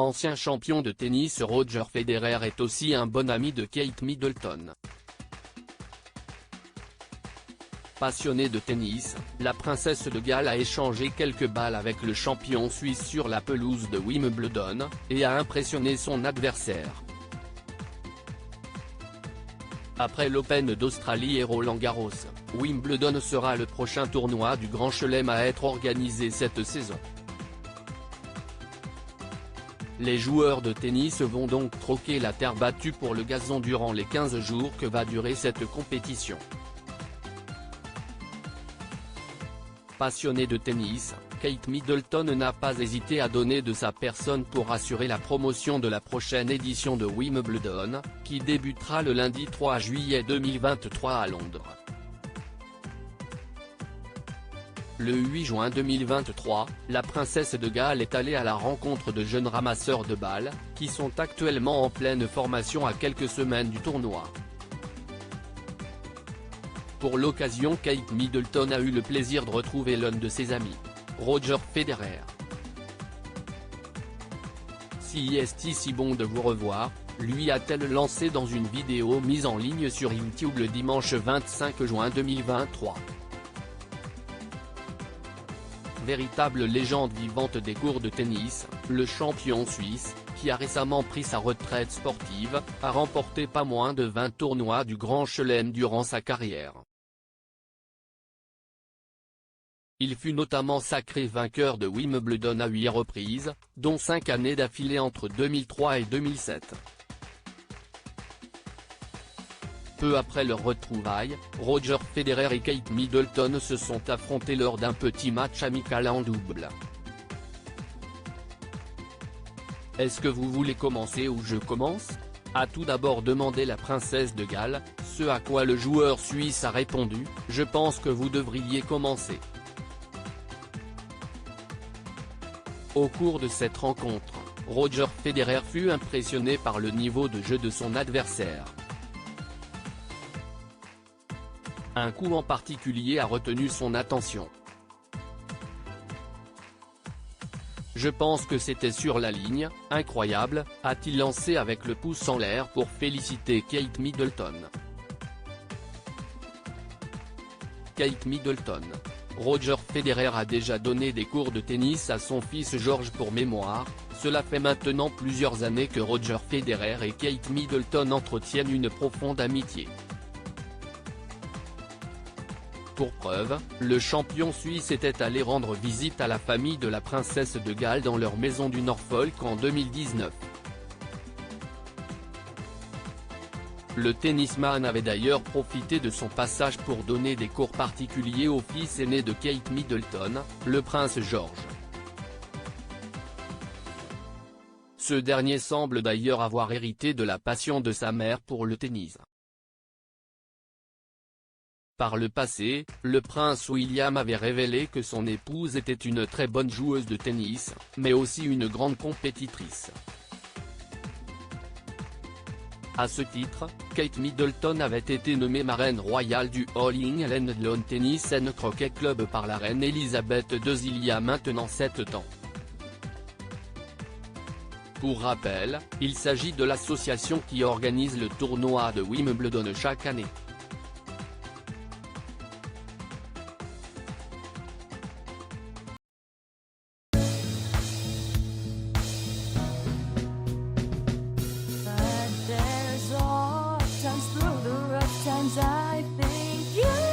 Ancien champion de tennis, Roger Federer est aussi un bon ami de Kate Middleton. Passionnée de tennis, la princesse de Galles a échangé quelques balles avec le champion suisse sur la pelouse de Wimbledon, et a impressionné son adversaire. Après l'Open d'Australie et Roland-Garros, Wimbledon sera le prochain tournoi du Grand Chelem à être organisé cette saison. Les joueurs de tennis vont donc troquer la terre battue pour le gazon durant les 15 jours que va durer cette compétition. Passionnée de tennis, Kate Middleton n'a pas hésité à donner de sa personne pour assurer la promotion de la prochaine édition de Wimbledon, qui débutera le lundi 3 juillet 2023 à Londres. Le 8 juin 2023, la princesse de Galles est allée à la rencontre de jeunes ramasseurs de balles, qui sont actuellement en pleine formation à quelques semaines du tournoi. Pour l'occasion, Kate Middleton a eu le plaisir de retrouver l'un de ses amis, Roger Federer. Si est si bon de vous revoir, lui a-t-elle lancé dans une vidéo mise en ligne sur YouTube le dimanche 25 juin 2023. Véritable légende vivante des cours de tennis, le champion suisse, qui a récemment pris sa retraite sportive, a remporté pas moins de 20 tournois du Grand Chelem durant sa carrière. Il fut notamment sacré vainqueur de Wimbledon à 8 reprises, dont 5 années d'affilée entre 2003 et 2007. Peu après leur retrouvaille, Roger Federer et Kate Middleton se sont affrontés lors d'un petit match amical en double. Est-ce que vous voulez commencer ou je commence ? A tout d'abord demandé la princesse de Galles, ce à quoi le joueur suisse a répondu « Je pense que vous devriez commencer ». Au cours de cette rencontre, Roger Federer fut impressionné par le niveau de jeu de son adversaire. Un coup en particulier a retenu son attention. « Je pense que c'était sur la ligne, incroyable », a-t-il lancé avec le pouce en l'air pour féliciter Kate Middleton. Kate Middleton. Roger Federer a déjà donné des cours de tennis à son fils George pour mémoire, cela fait maintenant plusieurs années que Roger Federer et Kate Middleton entretiennent une profonde amitié. Pour preuve, le champion suisse était allé rendre visite à la famille de la princesse de Galles dans leur maison du Norfolk en 2019. Le tennisman avait d'ailleurs profité de son passage pour donner des cours particuliers au fils aîné de Kate Middleton, le prince George. Ce dernier semble d'ailleurs avoir hérité de la passion de sa mère pour le tennis. Par le passé, le prince William avait révélé que son épouse était une très bonne joueuse de tennis, mais aussi une grande compétitrice. À ce titre, Kate Middleton avait été nommée marraine royale du All England Lawn Tennis and Croquet Club par la reine Elisabeth II il y a maintenant 7 ans. Pour rappel, il s'agit de l'association qui organise le tournoi de Wimbledon chaque année. I think you